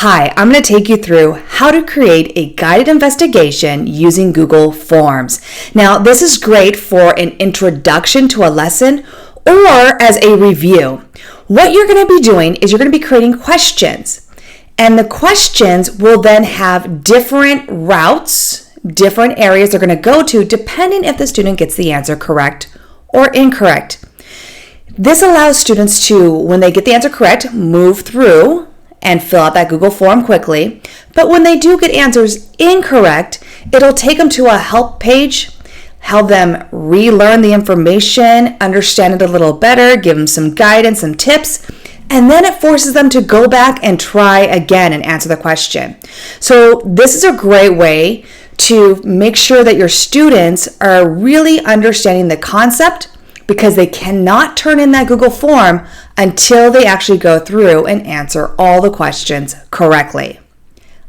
Hi, I'm going to take you through how to create a guided investigation using Google Forms. Now, this is great for an introduction to a lesson or as a review. What you're going to be doing is you're going to be creating questions, and the questions will then have different routes, different areas they're going to go to depending if the student gets the answer correct or incorrect. This allows students to, when they get the answer correct, move through and fill out that Google form quickly. But when they do get answers incorrect, it'll take them to a help page, help them relearn the information, understand it a little better, give them some guidance, some tips, and then it forces them to go back and try again and answer the question. So this is a great way to make sure that your students are really understanding the concept, because they cannot turn in that Google form until they actually go through and answer all the questions correctly.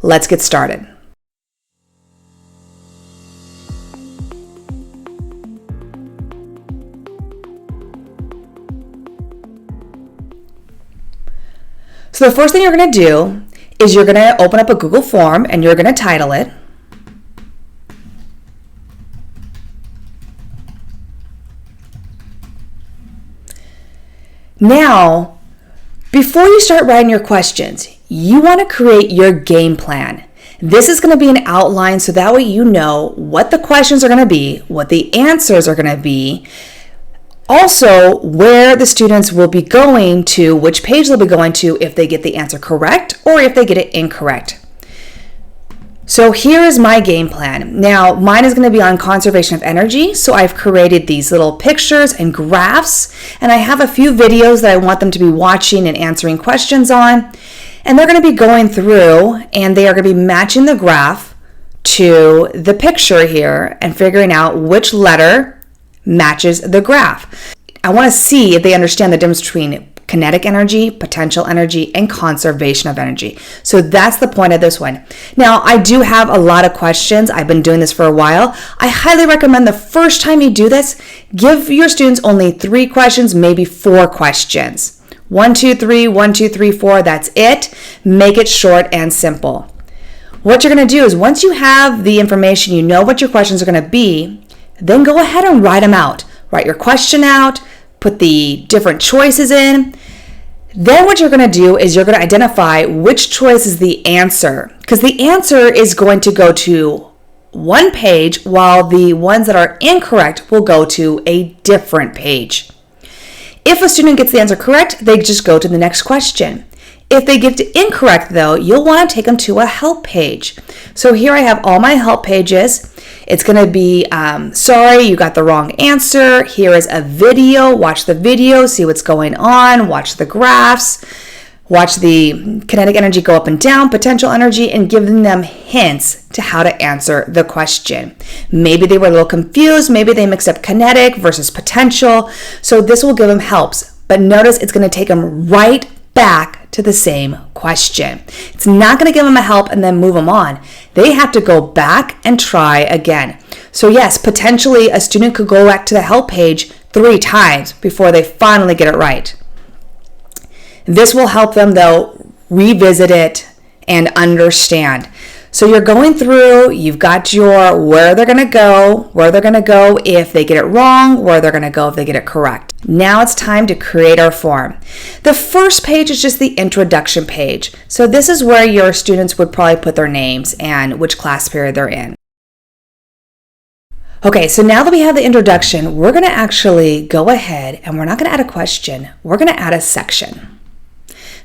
Let's get started. So the first thing you're going to do is you're going to open up a Google form and you're going to title it. Now, before you start writing your questions, you want to create your game plan. This is going to be an outline so that way you know what the questions are going to be, what the answers are going to be, also where the students will be going to, which page they'll be going to if they get the answer correct or if they get it incorrect. So here is my game plan. Now, mine is going to be on conservation of energy. So I've created these little pictures and graphs, and I have a few videos that I want them to be watching and answering questions on. And they're going to be going through and they are going to be matching the graph to the picture here and figuring out which letter matches the graph. I want to see if they understand the difference between kinetic energy, potential energy, and conservation of energy. So that's the point of this one. Now, I do have a lot of questions. I've been doing this for a while. I highly recommend the first time you do this, give your students only 3 questions, maybe 4 questions. 1, 2, 3, 1, 2, 3, 4, that's it. Make it short and simple. What you're going to do is once you have the information, you know what your questions are going to be, then go ahead and write them out. Write your question out, put the different choices in. Then what you're going to do is you're going to identify which choice is the answer, because the answer is going to go to one page while the ones that are incorrect will go to a different page. If a student gets the answer correct, they just go to the next question. If they get it incorrect though, you'll want to take them to a help page. So here I have all my help pages. It's going to be, sorry, you got the wrong answer. Here is a video. Watch the video, see what's going on. Watch the graphs. Watch the kinetic energy go up and down, potential energy, and giving them hints to how to answer the question. Maybe they were a little confused. Maybe they mixed up kinetic versus potential. So this will give them helps. But notice it's going to take them right back to the same question. It's not going to give them a help and then move them on. They have to go back and try again. So yes, potentially a student could go back to the help page 3 times before they finally get it right. This will help them though revisit it and understand. So you're going through, you've got your where they're going to go if they get it wrong, where they're going to go if they get it correct. Now it's time to create our form. The first page is just the introduction page. So this is where your students would probably put their names and which class period they're in. Okay, so now that we have the introduction, we're going to actually go ahead and we're not going to add a question. We're going to add a section.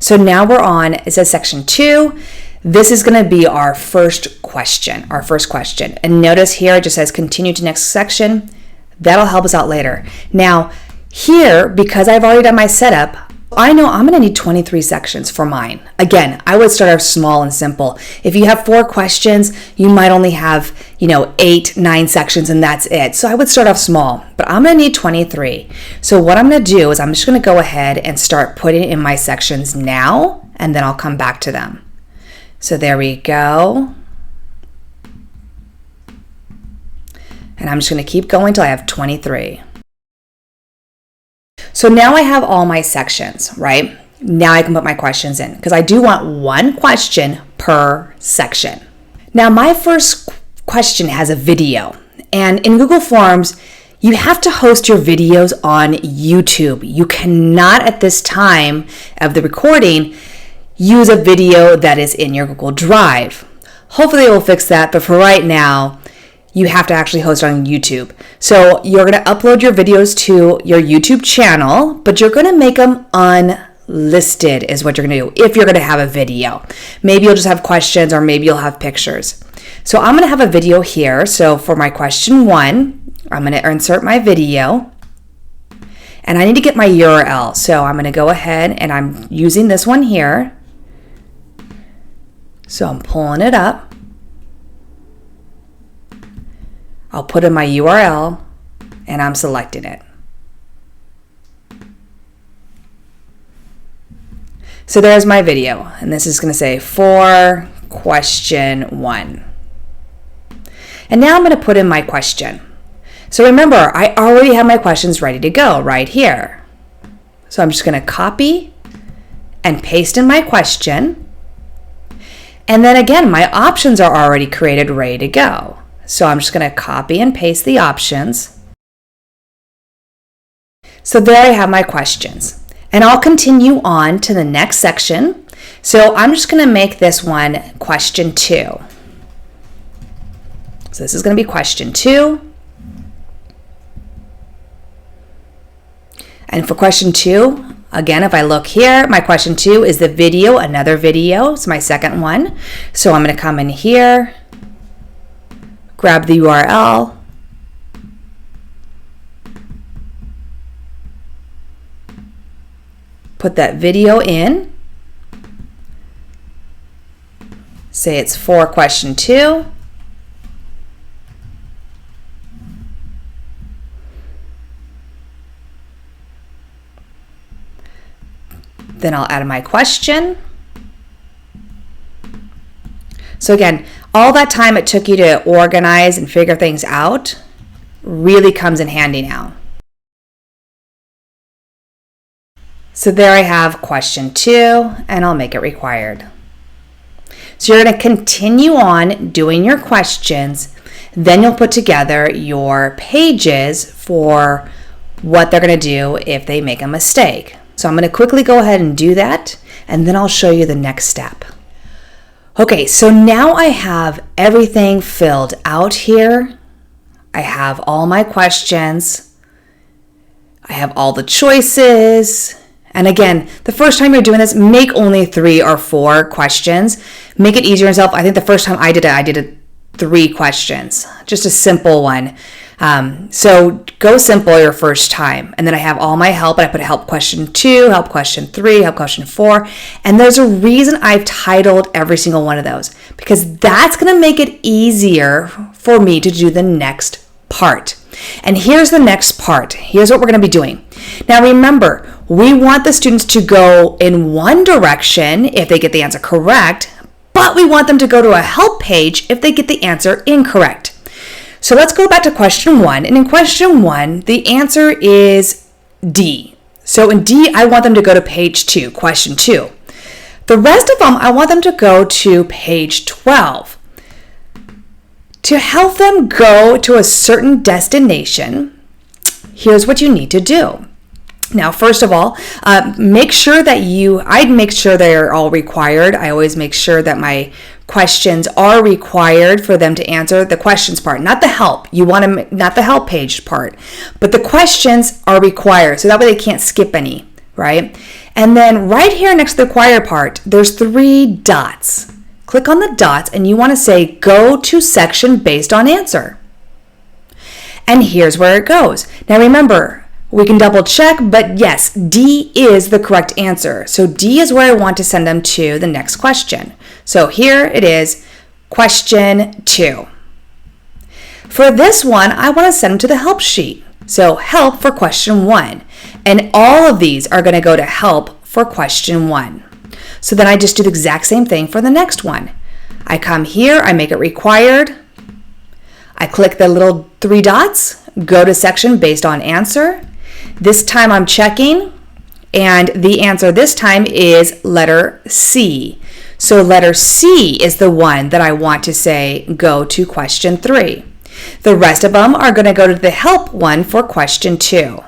So now we're on, it says section 2. This is going to be our first question. And notice here it just says continue to next section. That'll help us out later. Now here, because I've already done my setup, I know I'm going to need 23 sections for mine. Again, I would start off small and simple. If you have 4 questions, you might only have, 8, 9 sections and that's it. So I would start off small, but I'm going to need 23. So what I'm going to do is I'm just going to go ahead and start putting in my sections now, and then I'll come back to them. So there we go. And I'm just going to keep going till I have 23. So now I have all my sections, right? Now I can put my questions in because I do want one question per section. Now my first question has a video, and in Google Forms, you have to host your videos on YouTube. You cannot at this time of the recording use a video that is in your Google Drive. Hopefully they will fix that, but for right now, you have to actually host on YouTube. So you're going to upload your videos to your YouTube channel, but you're going to make them unlisted is what you're going to do if you're going to have a video. Maybe you'll just have questions, or maybe you'll have pictures. So I'm going to have a video here. So for my question 1, I'm going to insert my video, and I need to get my URL. So I'm going to go ahead and I'm using this one here. So I'm pulling it up. I'll put in my URL and I'm selecting it. So there's my video, and this is going to say for question 1. And now I'm going to put in my question. So remember, I already have my questions ready to go right here. So I'm just going to copy and paste in my question. And then again, my options are already created, ready to go. So I'm just going to copy and paste the options. So there I have my questions. And I'll continue on to the next section. So I'm just going to make this one question 2. So this is going to be question 2. And for question 2, again, if I look here, my question 2 is the video, another video. It's my second one. So I'm going to come in here, grab the URL, put that video in, say it's for question 2, then I'll add my question. So again, all that time it took you to organize and figure things out really comes in handy now. So there I have question 2, and I'll make it required. So you're going to continue on doing your questions, then you'll put together your pages for what they're going to do if they make a mistake. So I'm going to quickly go ahead and do that, and then I'll show you the next step. Okay, so now I have everything filled out here. I have all my questions. I have all the choices. And again, the first time you're doing this, make only 3 or 4 questions. Make it easier on yourself. I think the first time I did it 3 questions, just a simple one. So go simple your first time. And then I have all my help, and I put help question 2, help question 3, help question 4. And there's a reason I've titled every single one of those, because that's going to make it easier for me to do the next part. And here's the next part. Here's what we're going to be doing. Now remember, we want the students to go in one direction if they get the answer correct, but we want them to go to a help page if they get the answer incorrect. So let's go back to question 1. And in question 1, the answer is D. So in D, I want them to go to page 2, question 2. The rest of them, I want them to go to page 12. To help them go to a certain destination, here's what you need to do. Now, first of all, make sure that I'd make sure they're all required. I always make sure that my questions are required for them to answer the questions part, not the help. You want to, not the help page part, but the questions are required. So that way they can't skip any, right? And then right here next to the required part, there's 3 dots. Click on the dots and you want to say, go to section based on answer. And here's where it goes. Now remember, we can double check, but yes, D is the correct answer. So D is where I want to send them to the next question. So here it is, question 2. For this one, I want to send them to the help sheet. So help for question 1. And all of these are going to go to help for question 1. So then I just do the exact same thing for the next one. I come here, I make it required. I click the little 3 dots, go to section based on answer. This time I'm checking And the answer this time is letter C. So letter C is the one that I want to say go to question 3. The rest of them are going to go to the help one for question 2.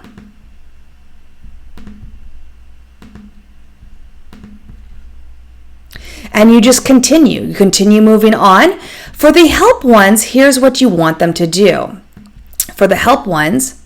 And you just continue. You continue moving on. For the help ones, here's what you want them to do. For the help ones,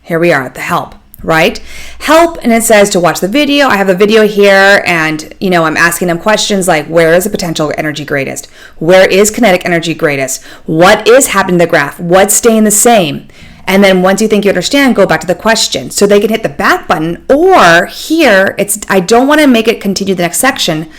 here we are at the help, right? Help, and it says to watch the video. I have the video here, and I'm asking them questions like, where is the potential energy greatest? Where is kinetic energy greatest? What is happening to the graph? What's staying the same? And then once you think you understand, go back to the question. So they can hit the back button, or here, I don't want to make it continue the next section.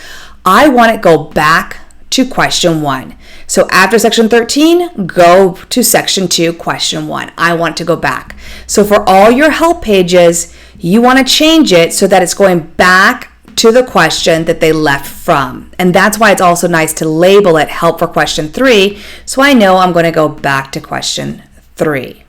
I want it go back to question 1. So after section 13, go to section 2, question 1. I want to go back. So for all your help pages, you want to change it so that it's going back to the question that they left from. And that's why it's also nice to label it help for question 3, so I know I'm going to go back to question 3.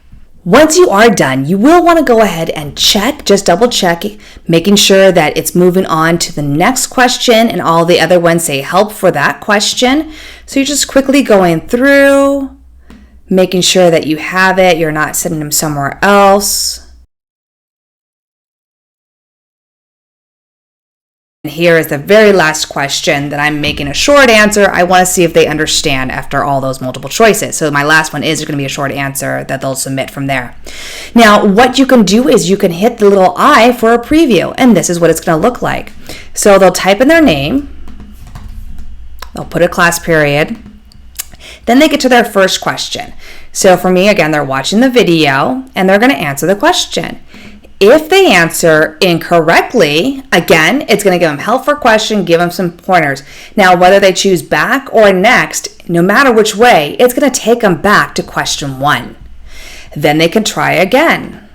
Once you are done, you will want to go ahead and check, just double check, making sure that it's moving on to the next question and all the other ones say help for that question. So you're just quickly going through, making sure that you have it, you're not sending them somewhere else. And here is the very last question that I'm making a short answer. I want to see if they understand after all those multiple choices. So my last one is going to be a short answer that they'll submit from there. Now, what you can do is you can hit the little I for a preview, and this is what it's going to look like. So they'll type in their name, they'll put a class period, then they get to their first question. So for me, again, they're watching the video, and they're going to answer the question. If they answer incorrectly, again, it's going to give them help for question, give them some pointers. Now, whether they choose back or next, no matter which way, it's going to take them back to question 1. Then they can try again.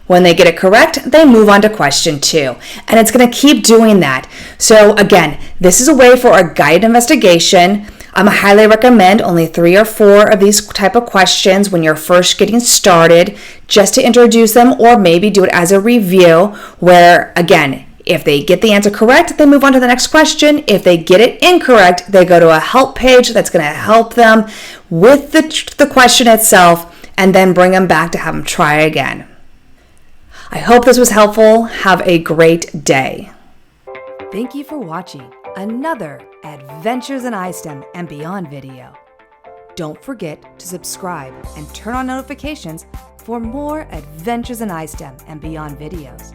When they get it correct, they move on to question 2. And it's going to keep doing that. So again, this is a way for a guided investigation. I highly recommend only 3 or 4 of these type of questions when you're first getting started, just to introduce them, or maybe do it as a review where, again, if they get the answer correct, they move on to the next question. If they get it incorrect, they go to a help page that's going to help them with the question itself, and then bring them back to have them try again. I hope this was helpful. Have a great day. Thank you for watching another Adventures in ISTEM and Beyond video. Don't forget to subscribe and turn on notifications for more Adventures in ISTEM and Beyond videos.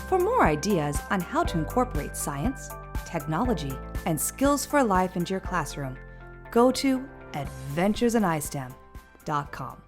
For more ideas on how to incorporate science, technology, and skills for life into your classroom, go to adventuresinistem.com.